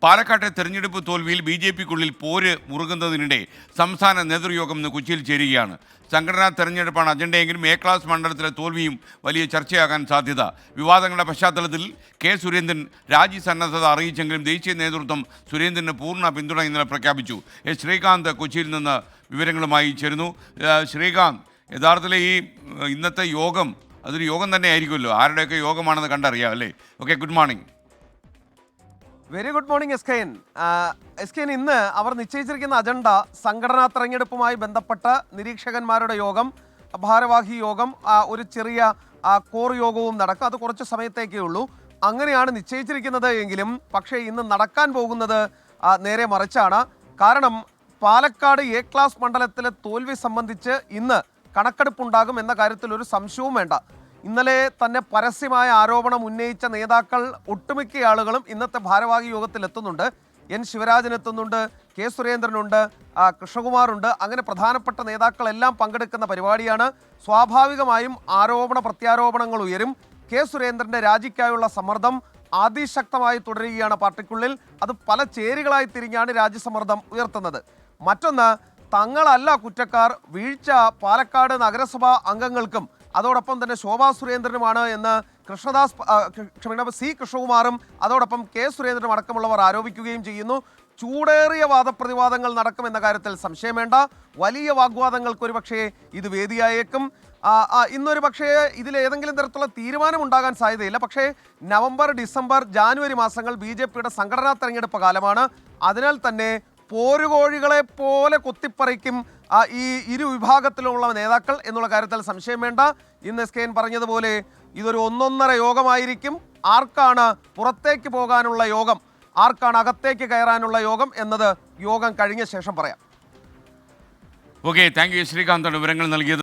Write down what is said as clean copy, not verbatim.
പാലക്കാട്ടെ തെരഞ്ഞെടുപ്പ് തോൽവിയിൽ BJPക്കുള്ളിൽ പോര് മുറുകുന്നതിനിടെ സംസ്ഥാന നേതൃയോഗം ഇന്ന് കൊച്ചിയിൽ ചേരുകയാണ്. സംഘടനാ തെരഞ്ഞെടുപ്പാണ് അജണ്ടയെങ്കിലും A ക്ലാസ് മണ്ഡലത്തിലെ തോൽവിയും വലിയ ചർച്ചയാകാൻ സാധ്യത. വിവാദങ്ങളുടെ പശ്ചാത്തലത്തിൽ കെ സുരേന്ദ്രൻ രാജി സന്നദ്ധത അറിയിച്ചെങ്കിലും ദേശീയ നേതൃത്വം സുരേന്ദ്രന് പൂർണ്ണ പിന്തുണ ഇന്നലെ പ്രഖ്യാപിച്ചു. ശ്രീകാന്ത് കൊച്ചിയിൽ നിന്ന് വിവരങ്ങളുമായി ചേരുന്നു. ശ്രീകാന്ത്, യഥാർത്ഥത്തിൽ ഈ ഇന്നത്തെ യോഗം അതൊരു യോഗം തന്നെ ആയിരിക്കുമല്ലോ, ആരുടെയൊക്കെ യോഗമാണെന്ന് കണ്ടറിയാം അല്ലേ? Okay, good morning. Very good morning S K. ഇന്ന് അവർ നിശ്ചയിച്ചിരിക്കുന്ന അജണ്ട സംഘടനാ തെരഞ്ഞെടുപ്പുമായി ബന്ധപ്പെട്ട നിരീക്ഷകന്മാരുടെ യോഗം, ഭാരവാഹി യോഗം, ഒരു ചെറിയ കോർ യോഗവും നടക്കും. അത് കുറച്ച് സമയത്തേക്കേ ഉള്ളൂ. അങ്ങനെയാണ് നിശ്ചയിച്ചിരിക്കുന്നത് എങ്കിലും പക്ഷേ ഇന്ന് നടക്കാൻ പോകുന്നത് നേരെ മറിച്ചാണ്. കാരണം പാലക്കാട് A ക്ലാസ് മണ്ഡലത്തിലെ തോൽവി സംബന്ധിച്ച് ഇന്ന് കണക്കെടുപ്പുണ്ടാകും എന്ന കാര്യത്തിൽ ഒരു സംശയവും വേണ്ട. ഇന്നലെ തന്നെ പരസ്യമായ ആരോപണം ഉന്നയിച്ച നേതാക്കൾ ഒട്ടുമിക്ക ആളുകളും ഇന്നത്തെ ഭാരവാഹി യോഗത്തിൽ എത്തുന്നുണ്ട്. N ശിവരാജൻ എത്തുന്നുണ്ട്, കെ സുരേന്ദ്രനുണ്ട്, കൃഷ്ണകുമാറുണ്ട്. അങ്ങനെ പ്രധാനപ്പെട്ട നേതാക്കളെല്ലാം പങ്കെടുക്കുന്ന പരിപാടിയാണ്. സ്വാഭാവികമായും ആരോപണ പ്രത്യാരോപണങ്ങൾ ഉയരും. കെ സുരേന്ദ്രൻ്റെ രാജിക്കായുള്ള സമ്മർദ്ദം അതിശക്തമായി തുടരുകയാണ് പാർട്ടിക്കുള്ളിൽ. അത് പല ചേരികളായി തിരിഞ്ഞാണ് രാജ്യസമ്മർദ്ദം ഉയർത്തുന്നത്. മറ്റൊന്ന്, തങ്ങളല്ല കുറ്റക്കാർ, വീഴ്ച പാലക്കാട് നഗരസഭാ അംഗങ്ങൾക്കും അതോടൊപ്പം തന്നെ ശോഭാ സുരേന്ദ്രനുമാണ് എന്ന് സി കൃഷ്ണകുമാറും അതോടൊപ്പം കെ സുരേന്ദ്രനും അടക്കമുള്ളവർ ആരോപിക്കുകയും ചെയ്യുന്നു. ചൂടേറിയ വാദപ്രതിവാദങ്ങൾ നടക്കുമെന്ന കാര്യത്തിൽ സംശയം വേണ്ട. വലിയ വാഗ്വാദങ്ങൾക്ക് ഒരു പക്ഷേ ഇത് വേദിയായേക്കും. ഇന്നൊരു പക്ഷേ ഇതിലേതെങ്കിലും തരത്തിലുള്ള തീരുമാനം ഉണ്ടാകാൻ സാധ്യതയില്ല. പക്ഷേ നവംബർ, ഡിസംബർ, ജാനുവരി മാസങ്ങൾ BJPയുടെ സംഘടനാ തെരഞ്ഞെടുപ്പ് കാലമാണ്. അതിനാൽ തന്നെ പോരുകോഴികളെ പോലെ കൊത്തിപ്പറിക്കും ഈ ഇരു വിഭാഗത്തിലുള്ള നേതാക്കൾ എന്നുള്ള കാര്യത്തിൽ സംശയം വേണ്ട. ഇന്ന് SKN പറഞ്ഞതുപോലെ ഇതൊരു ഒന്നൊന്നര യോഗമായിരിക്കും. ആർക്കാണ് പുറത്തേക്ക് പോകാനുള്ള യോഗം, ആർക്കാണ് അകത്തേക്ക് കയറാനുള്ള യോഗം എന്നത് യോഗം കഴിഞ്ഞ ശേഷം പറയാം. ഓക്കെ, താങ്ക് യു ശ്രീകാന്താണ് വിവരങ്ങൾ നൽകിയത്.